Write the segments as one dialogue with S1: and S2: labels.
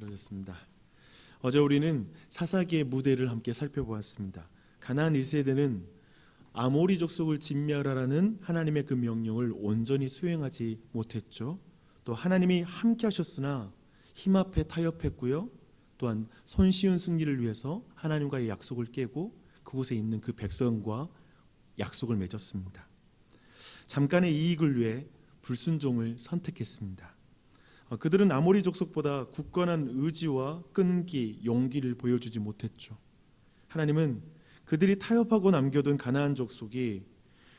S1: 벌어졌습니다. 어제 우리는 사사기의 무대를 함께 살펴보았습니다. 가나안 1세대는 아모리 족속을 진멸하라는 하나님의 그 명령을 온전히 수행하지 못했죠. 또 하나님이 함께 하셨으나 힘 앞에 타협했고요. 또한 손쉬운 승리를 위해서 하나님과의 약속을 깨고 그곳에 있는 그 백성과 약속을 맺었습니다. 잠깐의 이익을 위해 불순종을 선택했습니다. 그들은 아모리 족속보다 굳건한 의지와 끈기, 용기를 보여주지 못했죠. 하나님은 그들이 타협하고 남겨둔 가나안 족속이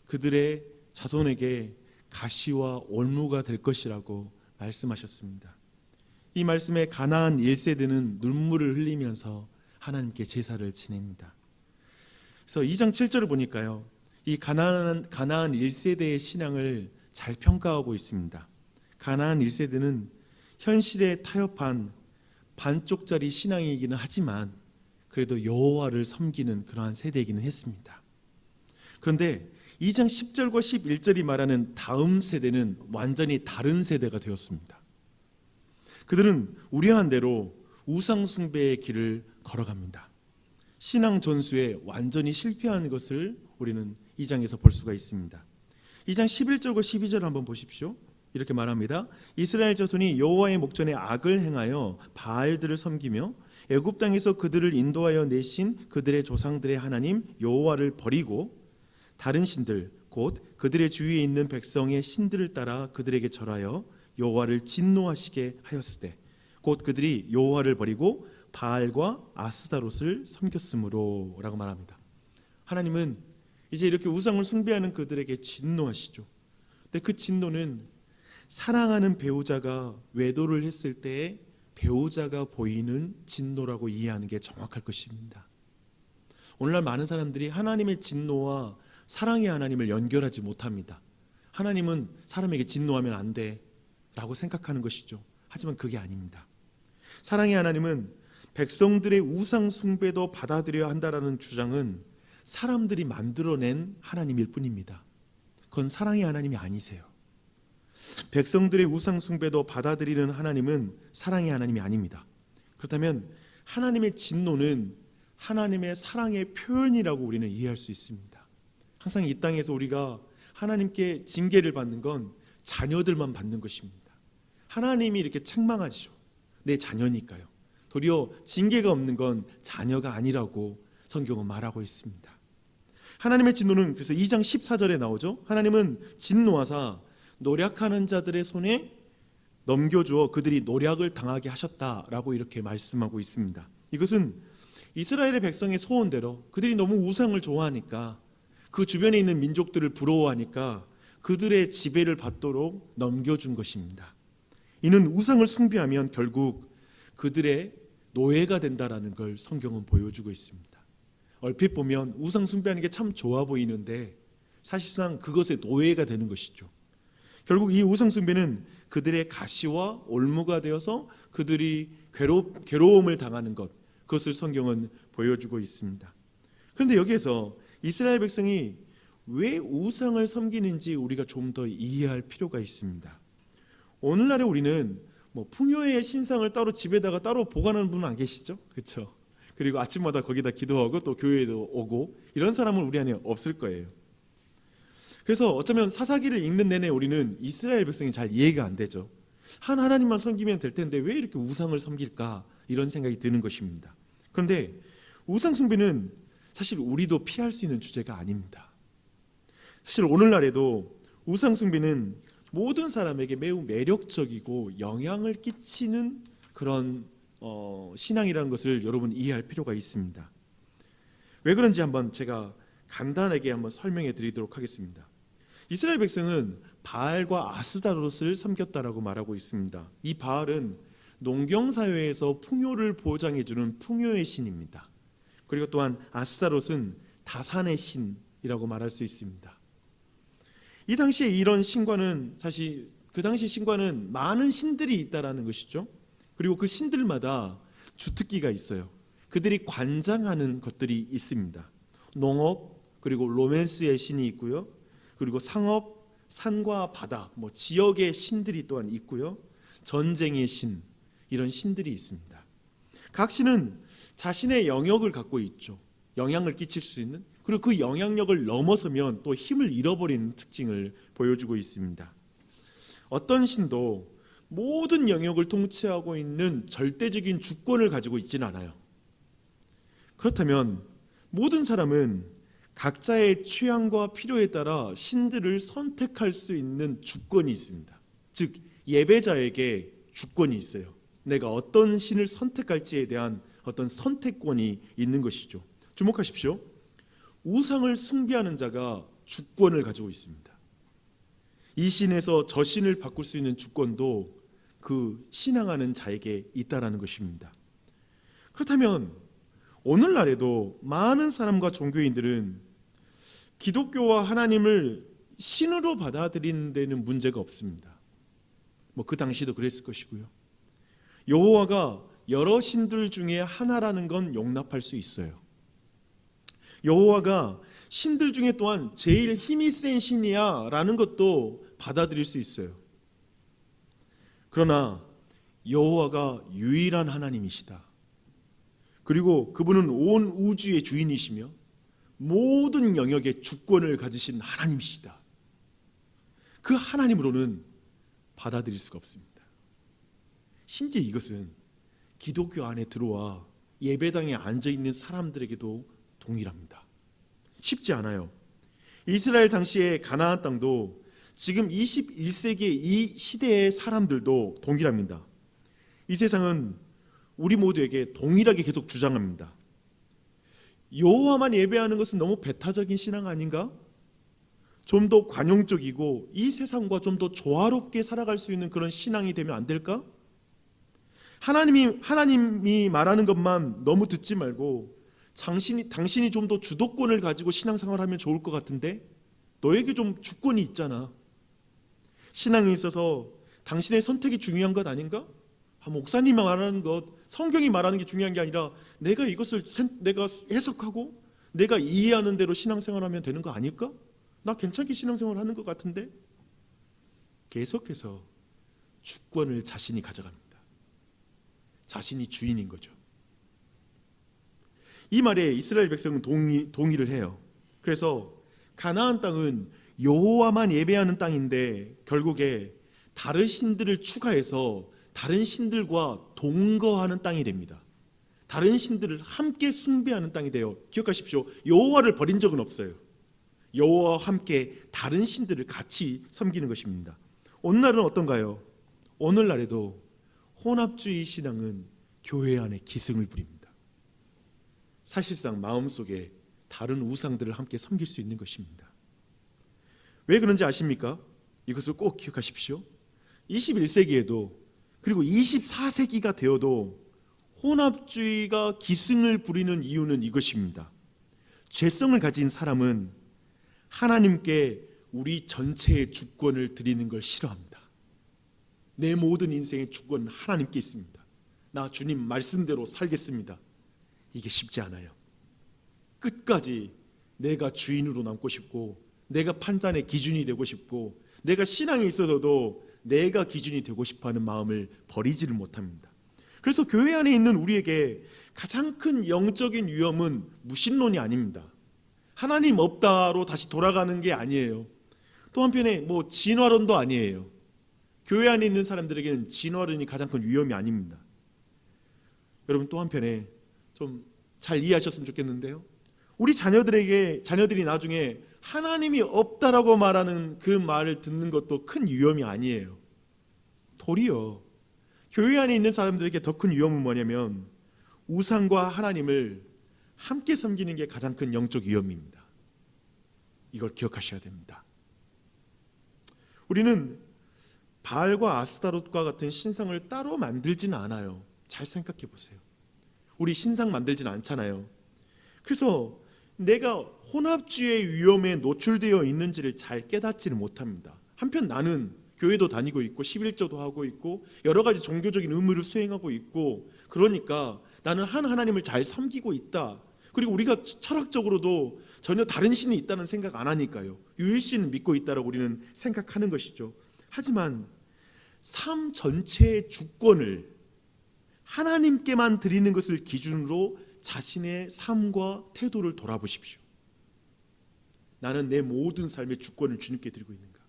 S1: 그들의 자손에게 가시와 올무가 될 것이라고 말씀하셨습니다. 이 말씀에 가나안 1세대는 눈물을 흘리면서 하나님께 제사를 지냅니다. 그래서 2장 7절을 보니까요, 이 가나안 1세대의 신앙을 잘 평가하고 있습니다. 가나안 1세대는 현실에 타협한 반쪽짜리 신앙이기는 하지만 그래도 여호와를 섬기는 그러한 세대이기는 했습니다. 그런데 2장 10절과 11절이 말하는 다음 세대는 완전히 다른 세대가 되었습니다. 그들은 우려한 대로 우상 숭배의 길을 걸어갑니다. 신앙 전수에 완전히 실패한 것을 우리는 2장에서 볼 수가 있습니다. 2장 11절과 12절을 한번 보십시오. 이렇게 말합니다. 이스라엘 자손이 여호와의 목전에 악을 행하여 바알들을 섬기며 애굽 땅에서 그들을 인도하여 내신 그들의 조상들의 하나님 여호와를 버리고 다른 신들 곧 그들의 주위에 있는 백성의 신들을 따라 그들에게 절하여 여호와를 진노하시게 하였으되 곧 그들이 여호와를 버리고 바알과 아스다롯을 섬겼으므로 라고 말합니다. 하나님은 이제 이렇게 우상을 숭배하는 그들에게 진노하시죠. 근데 그 진노는 사랑하는 배우자가 외도를 했을 때에 배우자가 보이는 진노라고 이해하는 게 정확할 것입니다. 오늘날 많은 사람들이 하나님의 진노와 사랑의 하나님을 연결하지 못합니다. 하나님은 사람에게 진노하면 안 돼 라고 생각하는 것이죠. 하지만 그게 아닙니다. 사랑의 하나님은 백성들의 우상 숭배도 받아들여야 한다라는 주장은 사람들이 만들어낸 하나님일 뿐입니다. 그건 사랑의 하나님이 아니세요. 백성들의 우상 숭배도 받아들이는 하나님은 사랑의 하나님이 아닙니다. 그렇다면 하나님의 진노는 하나님의 사랑의 표현이라고 우리는 이해할 수 있습니다. 항상 이 땅에서 우리가 하나님께 징계를 받는 건 자녀들만 받는 것입니다. 하나님이 이렇게 책망하시죠. 내 자녀니까요. 도리어 징계가 없는 건 자녀가 아니라고 성경은 말하고 있습니다. 하나님의 진노는 그래서 2장 14절에 나오죠. 하나님은 진노하사 노략하는 자들의 손에 넘겨주어 그들이 노략을 당하게 하셨다라고 이렇게 말씀하고 있습니다. 이것은 이스라엘의 백성의 소원대로 그들이 너무 우상을 좋아하니까 그 주변에 있는 민족들을 부러워하니까 그들의 지배를 받도록 넘겨준 것입니다. 이는 우상을 숭배하면 결국 그들의 노예가 된다라는 걸 성경은 보여주고 있습니다. 얼핏 보면 우상 숭배하는 게 참 좋아 보이는데 사실상 그것의 노예가 되는 것이죠. 결국 이 우상 숭배는 그들의 가시와 올무가 되어서 그들이 괴로움을 당하는 것, 그것을 성경은 보여주고 있습니다. 그런데 여기에서 이스라엘 백성이 왜 우상을 섬기는지 우리가 좀 더 이해할 필요가 있습니다. 오늘날에 우리는 풍요의 신상을 따로 집에다가 따로 보관하는 분은 안 계시죠? 그렇죠? 그리고 아침마다 거기다 기도하고 또 교회에도 오고 이런 사람은 우리 안에 없을 거예요. 그래서 어쩌면 사사기를 읽는 내내 우리는 이스라엘 백성이 잘 이해가 안 되죠. 하나님만 섬기면 될 텐데 왜 이렇게 우상을 섬길까 이런 생각이 드는 것입니다. 그런데 우상 숭배는 사실 우리도 피할 수 있는 주제가 아닙니다. 사실 오늘날에도 우상 숭배는 모든 사람에게 매우 매력적이고 영향을 끼치는 그런 신앙이라는 것을 여러분 이해할 필요가 있습니다. 왜 그런지 한번 제가 간단하게 한번 설명해 드리도록 하겠습니다. 이스라엘 백성은 바알과 아스다롯을 섬겼다라고 말하고 있습니다. 이 바알은 농경사회에서 풍요를 보장해주는 풍요의 신입니다. 그리고 또한 아스다롯은 다산의 신이라고 말할 수 있습니다. 이 당시에 이런 신과는 사실 그 당시 신과는 많은 신들이 있다라는 것이죠. 그리고 그 신들마다 주특기가 있어요. 그들이 관장하는 것들이 있습니다. 농업, 그리고 로맨스의 신이 있고요. 그리고 상업, 산과 바다, 지역의 신들이 또한 있고요. 전쟁의 신, 이런 신들이 있습니다. 각 신은 자신의 영역을 갖고 있죠. 영향을 끼칠 수 있는, 그리고 그 영향력을 넘어서면 또 힘을 잃어버리는 특징을 보여주고 있습니다. 어떤 신도 모든 영역을 통치하고 있는 절대적인 주권을 가지고 있지는 않아요. 그렇다면 모든 사람은 각자의 취향과 필요에 따라 신들을 선택할 수 있는 주권이 있습니다. 즉 예배자에게 주권이 있어요. 내가 어떤 신을 선택할지에 대한 어떤 선택권이 있는 것이죠. 주목하십시오. 우상을 숭배하는 자가 주권을 가지고 있습니다. 이 신에서 저 신을 바꿀 수 있는 주권도 그 신앙하는 자에게 있다라는 것입니다. 그렇다면 오늘날에도 많은 사람과 종교인들은 기독교와 하나님을 신으로 받아들이는 데는 문제가 없습니다. 그 당시도 그랬을 것이고요. 여호와가 여러 신들 중에 하나라는 건 용납할 수 있어요. 여호와가 신들 중에 또한 제일 힘이 센 신이야 라는 것도 받아들일 수 있어요. 그러나 여호와가 유일한 하나님이시다. 그리고 그분은 온 우주의 주인이시며 모든 영역의 주권을 가지신 하나님이시다. 그 하나님으로는 받아들일 수가 없습니다. 심지어 이것은 기독교 안에 들어와 예배당에 앉아있는 사람들에게도 동일합니다. 쉽지 않아요. 이스라엘 당시의 가나안 땅도 지금 21세기의 이 시대의 사람들도 동일합니다. 이 세상은 우리 모두에게 동일하게 계속 주장합니다. 여호와만 예배하는 것은 너무 배타적인 신앙 아닌가? 좀 더 관용적이고 이 세상과 좀 더 조화롭게 살아갈 수 있는 그런 신앙이 되면 안 될까? 하나님이 말하는 것만 너무 듣지 말고 당신이 좀 더 주도권을 가지고 신앙생활하면 좋을 것 같은데 너에게 좀 주권이 있잖아. 신앙에 있어서 당신의 선택이 중요한 것 아닌가? 목사님이 말하는 것, 성경이 말하는 게 중요한 게 아니라 내가 이것을 내가 해석하고 내가 이해하는 대로 신앙생활하면 되는 거 아닐까? 나 괜찮게 신앙생활하는 것 같은데? 계속해서 주권을 자신이 가져갑니다. 자신이 주인인 거죠. 이 말에 이스라엘 백성은 동의를 해요. 그래서 가나안 땅은 여호와만 예배하는 땅인데 결국에 다른 신들을 추가해서 다른 신들과 동거하는 땅이 됩니다. 다른 신들을 함께 숭배하는 땅이 돼요. 기억하십시오. 여호와를 버린 적은 없어요. 여호와와 함께 다른 신들을 같이 섬기는 것입니다. 오늘날은 어떤가요? 오늘날에도 혼합주의 신앙은 교회 안에 기승을 부립니다. 사실상 마음속에 다른 우상들을 함께 섬길 수 있는 것입니다. 왜 그런지 아십니까? 이것을 꼭 기억하십시오. 21세기에도 그리고 24세기가 되어도 혼합주의가 기승을 부리는 이유는 이것입니다. 죄성을 가진 사람은 하나님께 우리 전체의 주권을 드리는 걸 싫어합니다. 내 모든 인생의 주권은 하나님께 있습니다. 나 주님 말씀대로 살겠습니다. 이게 쉽지 않아요. 끝까지 내가 주인으로 남고 싶고 내가 판단의 기준이 되고 싶고 내가 신앙에 있어서도 내가 기준이 되고 싶어하는 마음을 버리지를 못합니다. 그래서 교회 안에 있는 우리에게 가장 큰 영적인 위험은 무신론이 아닙니다. 하나님 없다로 다시 돌아가는 게 아니에요. 또 한편에 진화론도 아니에요. 교회 안에 있는 사람들에게는 진화론이 가장 큰 위험이 아닙니다. 여러분 또 한편에 좀 잘 이해하셨으면 좋겠는데요. 우리 자녀들이 나중에 하나님이 없다라고 말하는 그 말을 듣는 것도 큰 위험이 아니에요. 도리어 교회 안에 있는 사람들에게 더 큰 위험은 뭐냐면 우상과 하나님을 함께 섬기는 게 가장 큰 영적 위험입니다. 이걸 기억하셔야 됩니다. 우리는 바알과 아스타롯과 같은 신상을 따로 만들지는 않아요. 잘 생각해 보세요. 우리 신상 만들지는 않잖아요. 그래서 내가 혼합주의의 위험에 노출되어 있는지를 잘 깨닫지를 못합니다. 한편 나는 교회도 다니고 있고 11조도 하고 있고 여러 가지 종교적인 의무를 수행하고 있고 그러니까 나는 한 하나님을 잘 섬기고 있다. 그리고 우리가 철학적으로도 전혀 다른 신이 있다는 생각 안 하니까요. 유일신을 믿고 있다라고 우리는 생각하는 것이죠. 하지만 삶 전체의 주권을 하나님께만 드리는 것을 기준으로 자신의 삶과 태도를 돌아보십시오. 나는 내 모든 삶의 주권을 주님께 드리고 있는가?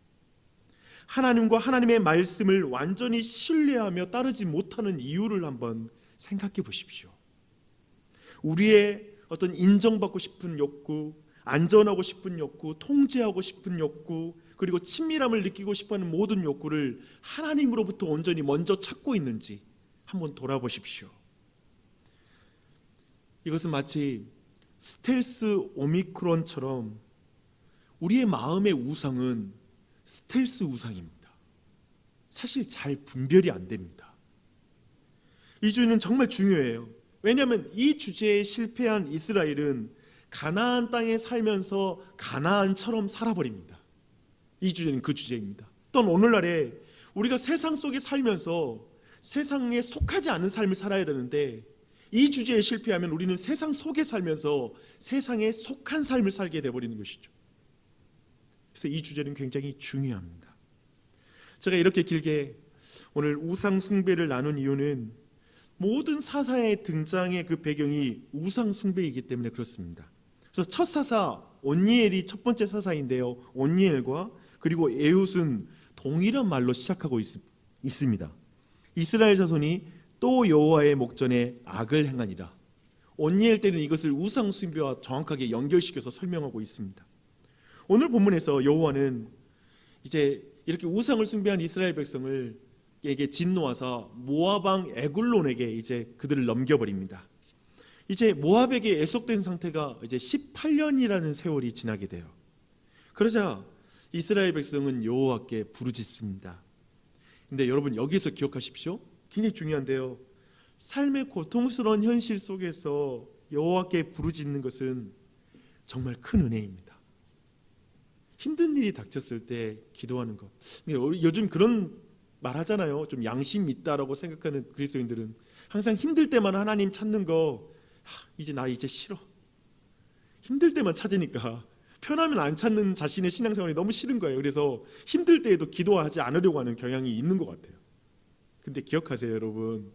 S1: 하나님과 하나님의 말씀을 완전히 신뢰하며 따르지 못하는 이유를 한번 생각해 보십시오. 우리의 어떤 인정받고 싶은 욕구, 안전하고 싶은 욕구, 통제하고 싶은 욕구, 그리고 친밀함을 느끼고 싶어하는 모든 욕구를 하나님으로부터 온전히 먼저 찾고 있는지 한번 돌아보십시오. 이것은 마치 스텔스 오미크론처럼 우리의 마음의 우상은 스텔스 우상입니다. 사실 잘 분별이 안 됩니다. 이 주제는 정말 중요해요. 왜냐하면 이 주제에 실패한 이스라엘은 가나안 땅에 살면서 가나안처럼 살아버립니다. 이 주제는 그 주제입니다. 또한 오늘날에 우리가 세상 속에 살면서 세상에 속하지 않은 삶을 살아야 되는데 이 주제에 실패하면 우리는 세상 속에 살면서 세상에 속한 삶을 살게 되어버리는 것이죠. 그래서 이 주제는 굉장히 중요합니다. 제가 이렇게 길게 오늘 우상 숭배를 나눈 이유는 모든 사사의 등장의 그 배경이 우상 숭배이기 때문에 그렇습니다. 그래서 첫 사사 온니엘이 첫 번째 사사인데요, 온니엘과 그리고 에훗은 동일한 말로 시작하고 있습니다. 이스라엘 자손이 또 여호와의 목전에 악을 행하니라. 온니엘 때는 이것을 우상 숭배와 정확하게 연결시켜서 설명하고 있습니다. 오늘 본문에서 여호와는 이제 이렇게 우상을 숭배한 이스라엘 백성에게 진노하사 모압 왕 에글론에게 이제 그들을 넘겨버립니다. 이제 모압에게 애속된 상태가 이제 18년이라는 세월이 지나게 돼요. 그러자 이스라엘 백성은 여호와께 부르짖습니다. 근데 여러분 여기서 기억하십시오. 굉장히 중요한데요. 삶의 고통스러운 현실 속에서 여호와께 부르짖는 것은 정말 큰 은혜입니다. 힘든 일이 닥쳤을 때 기도하는 것. 요즘 그런 말 하잖아요. 좀 양심 있다라고 생각하는 그리스도인들은 항상 힘들 때만 하나님 찾는 거, 이제 나 이제 싫어. 힘들 때만 찾으니까 편하면 안 찾는 자신의 신앙생활이 너무 싫은 거예요. 그래서 힘들 때에도 기도하지 않으려고 하는 경향이 있는 것 같아요. 근데 기억하세요, 여러분.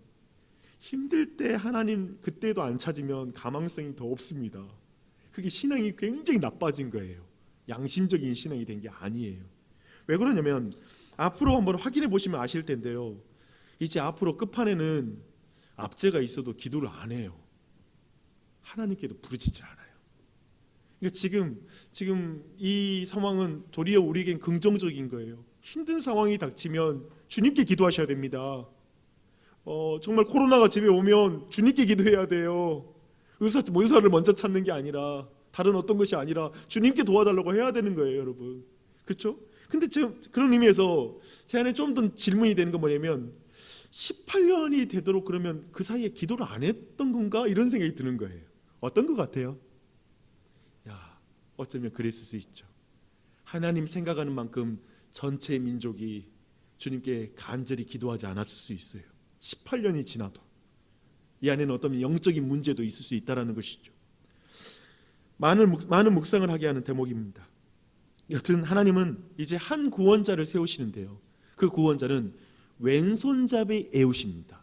S1: 힘들 때 하나님 그때도 안 찾으면 가망성이 더 없습니다. 그게 신앙이 굉장히 나빠진 거예요. 양심적인 신앙이 된 게 아니에요. 왜 그러냐면 앞으로 한번 확인해 보시면 아실 텐데요. 이제 앞으로 끝판에는 압제가 있어도 기도를 안 해요. 하나님께도 부르짖지 않아요. 그러니까 지금 이 상황은 도리어 우리에겐 긍정적인 거예요. 힘든 상황이 닥치면 주님께 기도하셔야 됩니다. 정말 코로나가 집에 오면 주님께 기도해야 돼요. 의사를 먼저 찾는 게 아니라, 다른 어떤 것이 아니라 주님께 도와달라고 해야 되는 거예요, 여러분. 그렇죠? 근데 그런 의미에서 제 안에 좀 더 질문이 되는 건 뭐냐면 18년이 되도록 그러면 그 사이에 기도를 안 했던 건가? 이런 생각이 드는 거예요. 어떤 것 같아요? 어쩌면 그랬을 수 있죠. 하나님 생각하는 만큼 전체 민족이 주님께 간절히 기도하지 않았을 수 있어요. 18년이 지나도. 이 안에는 어떤 영적인 문제도 있을 수 있다는 것이죠. 많은 묵상을 하게 하는 대목입니다. 여튼 하나님은 이제 한 구원자를 세우시는데요. 그 구원자는 왼손잡이 에훗입니다.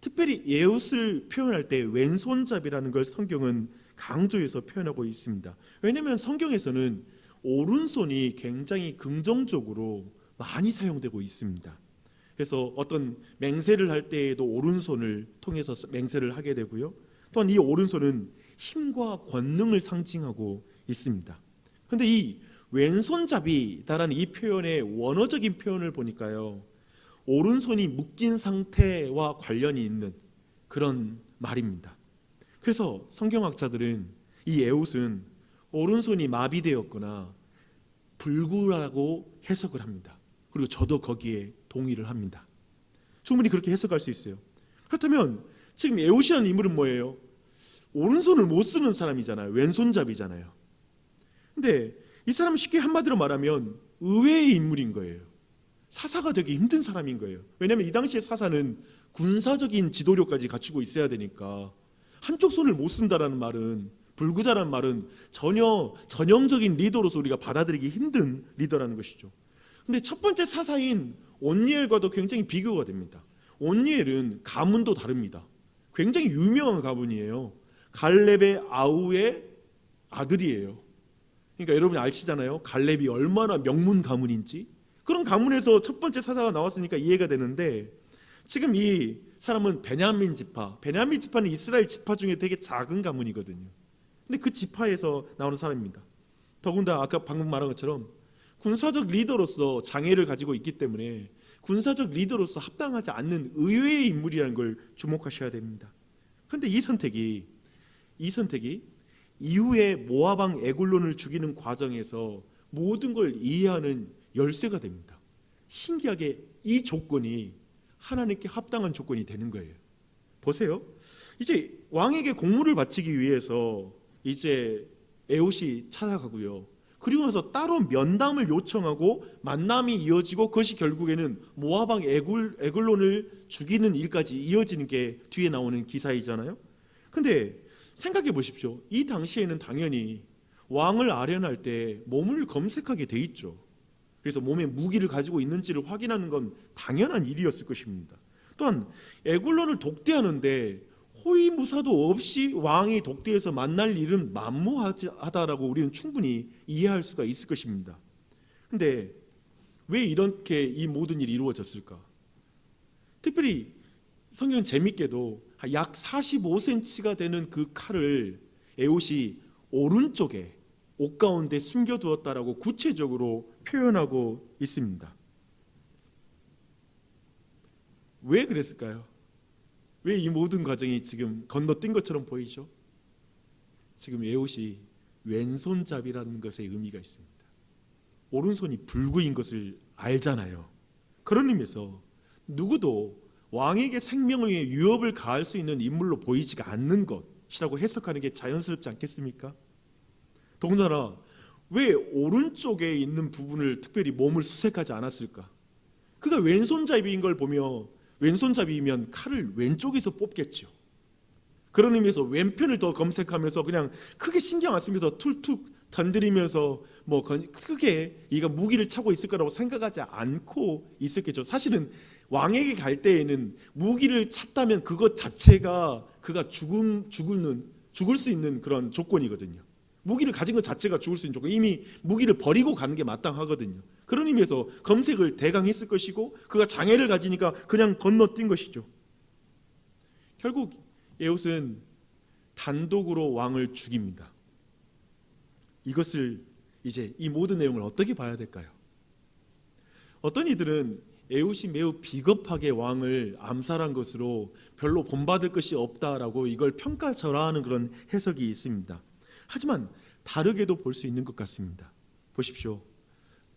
S1: 특별히 에훗을 표현할 때 왼손잡이라는 걸 성경은 강조해서 표현하고 있습니다. 왜냐하면 성경에서는 오른손이 굉장히 긍정적으로 많이 사용되고 있습니다. 그래서 어떤 맹세를 할 때에도 오른손을 통해서 맹세를 하게 되고요. 또한 이 오른손은 힘과 권능을 상징하고 있습니다. 그런데 이 왼손잡이다라는 이 표현의 원어적인 표현을 보니까요, 오른손이 묶인 상태와 관련이 있는 그런 말입니다. 그래서 성경학자들은 이 에훗은 오른손이 마비되었거나 불구라고 해석을 합니다. 그리고 저도 거기에 동의를 합니다. 충분히 그렇게 해석할 수 있어요. 그렇다면 지금 에훗이라는 인물은 뭐예요? 오른손을 못 쓰는 사람이잖아요. 왼손잡이잖아요. 근데 이 사람은 쉽게 한마디로 말하면 의외의 인물인 거예요. 사사가 되기 힘든 사람인 거예요. 왜냐하면 이 당시에 사사는 군사적인 지도력까지 갖추고 있어야 되니까 한쪽 손을 못 쓴다라는 말은, 불구자라는 말은 전혀 전형적인 리더로서 우리가 받아들이기 힘든 리더라는 것이죠. 근데 첫 번째 사사인 온니엘과도 굉장히 비교가 됩니다. 온니엘은 가문도 다릅니다. 굉장히 유명한 가문이에요. 갈렙의 아우의 아들이에요. 그러니까 여러분이 아시잖아요. 갈렙이 얼마나 명문 가문인지. 그런 가문에서 첫 번째 사사가 나왔으니까 이해가 되는데, 지금 이 사람은 베냐민 지파는 이스라엘 지파 중에 되게 작은 가문이거든요. 근데 그 지파에서 나오는 사람입니다. 더군다나 아까 방금 말한 것처럼 군사적 리더로서 장애를 가지고 있기 때문에 군사적 리더로서 합당하지 않는 의외의 인물이라는 걸 주목하셔야 됩니다. 그런데 이 선택이 이후에 모압 왕 에글론을 죽이는 과정에서 모든 걸 이해하는 열쇠가 됩니다. 신기하게 이 조건이 하나님께 합당한 조건이 되는 거예요. 보세요. 이제 왕에게 공물을 바치기 위해서 이제 에봇이 찾아가고요. 그리고 나서 따로 면담을 요청하고 만남이 이어지고 그것이 결국에는 모압 왕 에글론을 죽이는 일까지 이어지는 게 뒤에 나오는 기사이잖아요. 근데 생각해 보십시오. 이 당시에는 당연히 왕을 아련할 때 몸을 검색하게 돼 있죠. 그래서 몸에 무기를 가지고 있는지를 확인하는 건 당연한 일이었을 것입니다. 또한 에글론을 독대하는데 호위무사도 없이 왕이 독대해서 만날 일은 만무하다라고 우리는 충분히 이해할 수가 있을 것입니다. 그런데 왜 이렇게 이 모든 일이 이루어졌을까? 특별히 성경은 재밌게도 약 45cm가 되는 그 칼을 에봇이 오른쪽에 옷 가운데 숨겨두었다라고 구체적으로 표현하고 있습니다. 왜 그랬을까요? 왜 이 모든 과정이 지금 건너뛴 것처럼 보이죠? 지금 에봇이 왼손잡이라는 것에 의미가 있습니다. 오른손이 불구인 것을 알잖아요. 그런 의미에서 누구도 왕에게 생명을 위해 위협을 가할 수 있는 인물로 보이지가 않는 것이라고 해석하는 게 자연스럽지 않겠습니까? 더군다나 왜 오른쪽에 있는 부분을 특별히 몸을 수색하지 않았을까? 그가 왼손잡이인 걸 보며 왼손잡이면 칼을 왼쪽에서 뽑겠죠. 그런 의미에서 왼편을 더 검색하면서 그냥 크게 신경 안 쓰면서 툭툭 던드리면서 뭐 크게 이가 무기를 차고 있을 거라고 생각하지 않고 있었겠죠. 사실은 왕에게 갈 때에는 무기를 찼다면 그것 자체가 그가 죽을 수 있는 그런 조건이거든요. 무기를 가진 것 자체가 죽을 수 있는 조건, 이미 무기를 버리고 가는 게 마땅하거든요. 그런 의미에서 검색을 대강 했을 것이고 그가 장애를 가지니까 그냥 건너뛴 것이죠. 결국 에봇은 단독으로 왕을 죽입니다. 이것을 이제 이 모든 내용을 어떻게 봐야 될까요? 어떤 이들은 에봇이 매우 비겁하게 왕을 암살한 것으로 별로 본받을 것이 없다라고 이걸 평가절하하는 그런 해석이 있습니다. 하지만 다르게도 볼 수 있는 것 같습니다. 보십시오.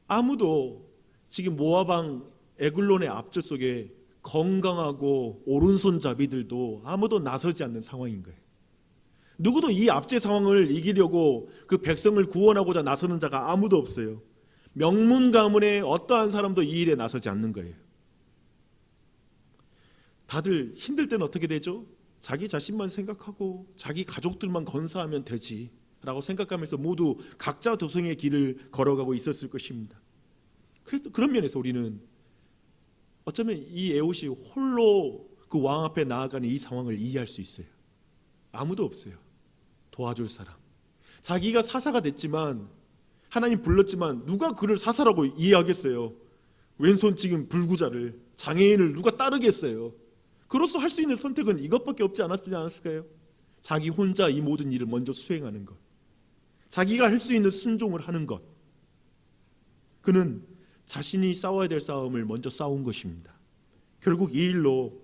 S1: 아무도 지금 모압 왕 에글론의 압제 속에 건강하고 오른손잡이들도 아무도 나서지 않는 상황인 거예요. 누구도 이 압제 상황을 이기려고 그 백성을 구원하고자 나서는 자가 아무도 없어요. 명문 가문의 어떠한 사람도 이 일에 나서지 않는 거예요. 다들 힘들 때는 어떻게 되죠? 자기 자신만 생각하고 자기 가족들만 건사하면 되지 라고 생각하면서 모두 각자 도생의 길을 걸어가고 있었을 것입니다. 그래도 그런 면에서 우리는 어쩌면 이 에봇이 홀로 그 왕 앞에 나아가는 이 상황을 이해할 수 있어요. 아무도 없어요. 도와줄 사람. 자기가 사사가 됐지만 하나님 불렀지만 누가 그를 사사라고 이해하겠어요? 왼손 지금 불구자를, 장애인을 누가 따르겠어요? 그로서 할 수 있는 선택은 이것밖에 없지 않았을까요? 자기 혼자 이 모든 일을 먼저 수행하는 것, 자기가 할 수 있는 순종을 하는 것. 그는 자신이 싸워야 될 싸움을 먼저 싸운 것입니다. 결국 이 일로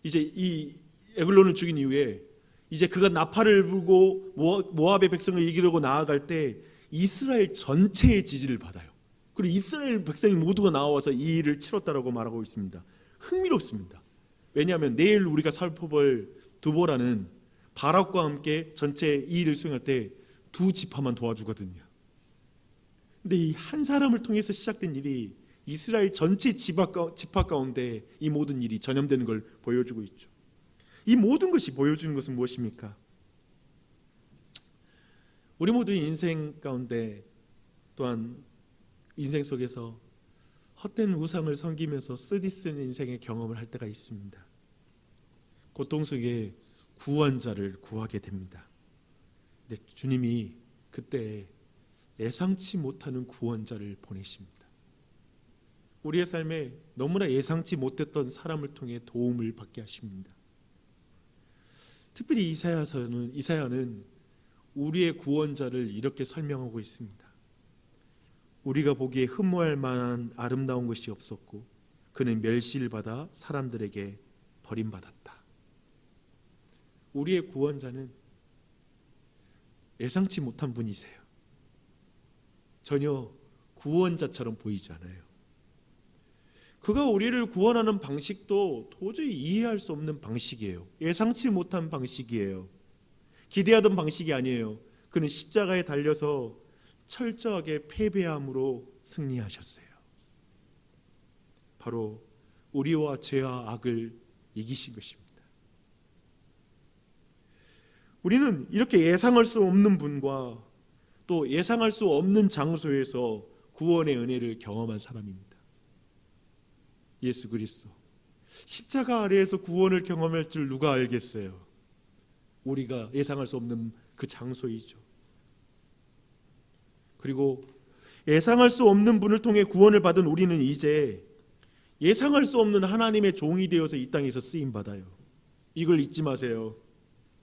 S1: 이제 이 에글론을 죽인 이후에 이제 그가 나팔을 불고 모압의 백성을 이기려고 나아갈 때 이스라엘 전체의 지지를 받아요. 그리고 이스라엘 백성이 모두가 나와서 이 일을 치렀다라고 말하고 있습니다. 흥미롭습니다. 왜냐하면 내일 우리가 살펴볼 두보라는 바락과 함께 전체 이 일을 수행할 때 두 지파만 도와주거든요. 근데 이 한 사람을 통해서 시작된 일이 이스라엘 전체 지파 가운데 이 모든 일이 전염되는 걸 보여주고 있죠. 이 모든 것이 보여주는 것은 무엇입니까? 우리 모두의 인생 가운데 또한 인생 속에서 헛된 우상을 섬기면서 쓰디쓴 인생의 경험을 할 때가 있습니다. 고통 속에 구원자를 구하게 됩니다. 근데 주님이 그때 예상치 못하는 구원자를 보내십니다. 우리의 삶에 너무나 예상치 못했던 사람을 통해 도움을 받게 하십니다. 특별히 이사야는 우리의 구원자를 이렇게 설명하고 있습니다. 우리가 보기에 흠모할 만한 아름다운 것이 없었고 그는 멸시를 받아 사람들에게 버림받았다. 우리의 구원자는 예상치 못한 분이세요. 전혀 구원자처럼 보이지 않아요. 그가 우리를 구원하는 방식도 도저히 이해할 수 없는 방식이에요. 예상치 못한 방식이에요. 기대하던 방식이 아니에요. 그는 십자가에 달려서 철저하게 패배함으로 승리하셨어요. 바로 우리와 죄와 악을 이기신 것입니다. 우리는 이렇게 예상할 수 없는 분과 또 예상할 수 없는 장소에서 구원의 은혜를 경험한 사람입니다. 예수 그리스도 십자가 아래에서 구원을 경험할 줄 누가 알겠어요? 우리가 예상할 수 없는 그 장소이죠. 그리고 예상할 수 없는 분을 통해 구원을 받은 우리는 이제 예상할 수 없는 하나님의 종이 되어서 이 땅에서 쓰임 받아요. 이걸 잊지 마세요.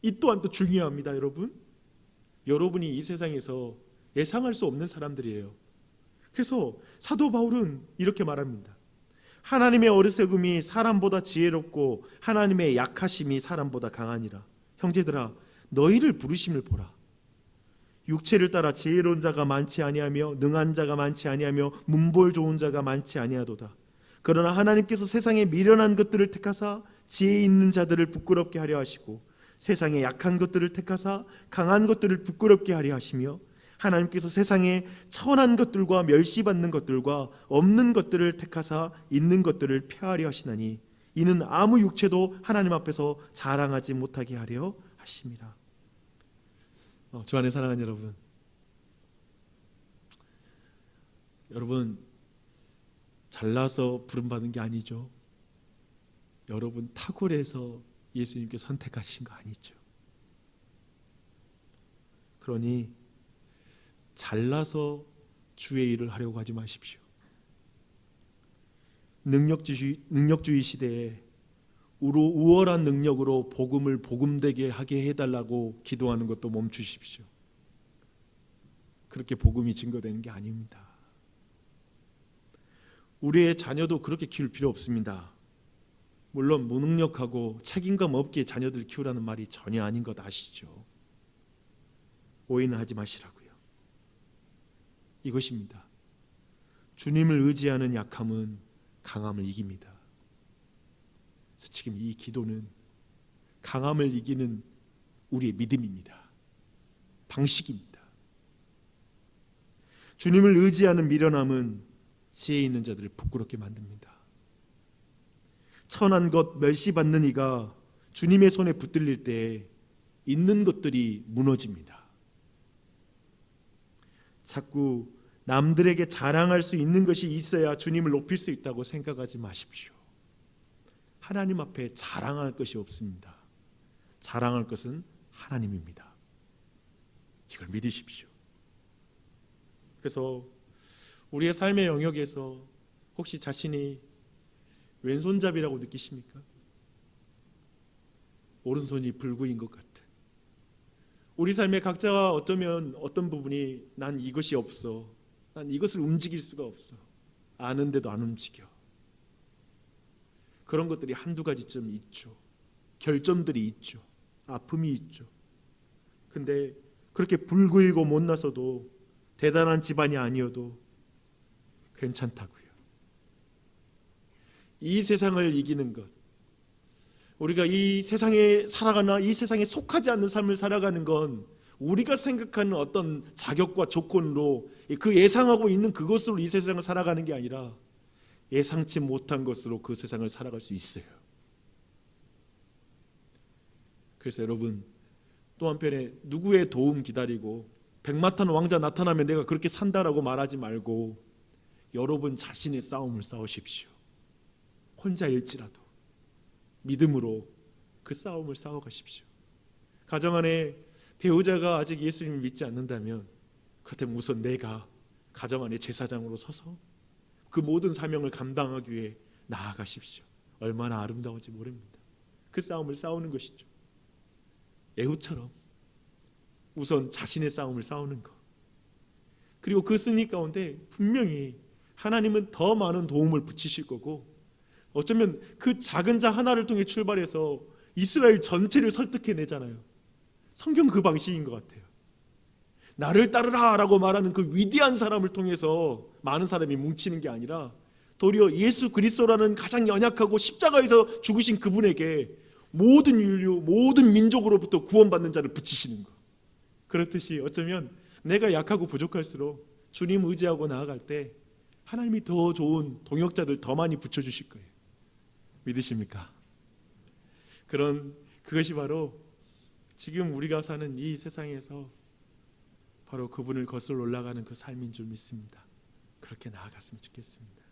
S1: 이 또한 또 중요합니다, 여러분. 여러분이 이 세상에서 예상할 수 없는 사람들이에요. 그래서 사도 바울은 이렇게 말합니다. 하나님의 어리석음이 사람보다 지혜롭고 하나님의 약하심이 사람보다 강하니라. 형제들아, 너희를 부르심을 보라. 육체를 따라 지혜로운 자가 많지 아니하며 능한 자가 많지 아니하며 문벌 좋은 자가 많지 아니하도다. 그러나 하나님께서 세상에 미련한 것들을 택하사 지혜 있는 자들을 부끄럽게 하려 하시고 세상에 약한 것들을 택하사 강한 것들을 부끄럽게 하려 하시며 하나님께서 세상에 천한 것들과 멸시받는 것들과 없는 것들을 택하사 있는 것들을 폐하려 하시나니 이는 아무 육체도 하나님 앞에서 자랑하지 못하게 하려 하심이라. 주 안에 사랑하는 여러분 잘나서 부름받은 게 아니죠. 여러분 탁월해서 예수님께 선택하신 거 아니죠. 그러니 잘나서 주의 일을 하려고 하지 마십시오. 능력주의 시대에 우월한 능력으로 복음을 복음되게 하게 해달라고 기도하는 것도 멈추십시오. 그렇게 복음이 증거되는 게 아닙니다. 우리의 자녀도 그렇게 키울 필요 없습니다. 물론 무능력하고 책임감 없게 자녀들 키우라는 말이 전혀 아닌 것 아시죠? 오해는 하지 마시라고요. 이것입니다. 주님을 의지하는 약함은 강함을 이깁니다. 그래서 지금 이 기도는 강함을 이기는 우리의 믿음입니다. 방식입니다. 주님을 의지하는 미련함은 지혜 있는 자들을 부끄럽게 만듭니다. 천한 것 멸시받는 이가 주님의 손에 붙들릴 때 있는 것들이 무너집니다. 자꾸 남들에게 자랑할 수 있는 것이 있어야 주님을 높일 수 있다고 생각하지 마십시오. 하나님 앞에 자랑할 것이 없습니다. 자랑할 것은 하나님입니다. 이걸 믿으십시오. 그래서 우리의 삶의 영역에서 혹시 자신이 왼손잡이라고 느끼십니까? 오른손이 불구인 것 같은, 우리 삶의 각자가 어쩌면 어떤 부분이 난 이것이 없어, 난 이것을 움직일 수가 없어, 아는데도 안 움직여, 그런 것들이 한두 가지쯤 있죠. 결점들이 있죠. 아픔이 있죠. 근데 그렇게 불구이고 못나서도 대단한 집안이 아니어도 괜찮다고요. 이 세상을 이기는 것, 우리가 이 세상에 살아가나 이 세상에 속하지 않는 삶을 살아가는 건 우리가 생각하는 어떤 자격과 조건으로 그 예상하고 있는 그것으로 이 세상을 살아가는 게 아니라 예상치 못한 것으로 그 세상을 살아갈 수 있어요. 그래서 여러분, 또 한편에 누구의 도움 기다리고 백마탄 왕자 나타나면 내가 그렇게 산다라고 말하지 말고 여러분 자신의 싸움을 싸우십시오. 혼자일지라도 믿음으로 그 싸움을 싸워가십시오. 가정 안에 배우자가 아직 예수님을 믿지 않는다면 그렇다면 우선 내가 가정 안에 제사장으로 서서 그 모든 사명을 감당하기 위해 나아가십시오. 얼마나 아름다운지 모릅니다. 그 싸움을 싸우는 것이죠. 에후처럼 우선 자신의 싸움을 싸우는 것. 그리고 그 승리 가운데 분명히 하나님은 더 많은 도움을 붙이실 거고, 어쩌면 그 작은 자 하나를 통해 출발해서 이스라엘 전체를 설득해내잖아요. 성경 그 방식인 것 같아요. 나를 따르라 라고 말하는 그 위대한 사람을 통해서 많은 사람이 뭉치는 게 아니라 도리어 예수 그리스도라는 가장 연약하고 십자가에서 죽으신 그분에게 모든 인류, 모든 민족으로부터 구원받는 자를 붙이시는 것. 그렇듯이 어쩌면 내가 약하고 부족할수록 주님 의지하고 나아갈 때 하나님이 더 좋은 동역자들 더 많이 붙여주실 거예요. 믿으십니까? 그것이 바로 지금 우리가 사는 이 세상에서 바로 그분을 거슬러 올라가는 그 삶인 줄 믿습니다. 그렇게 나아갔으면 좋겠습니다.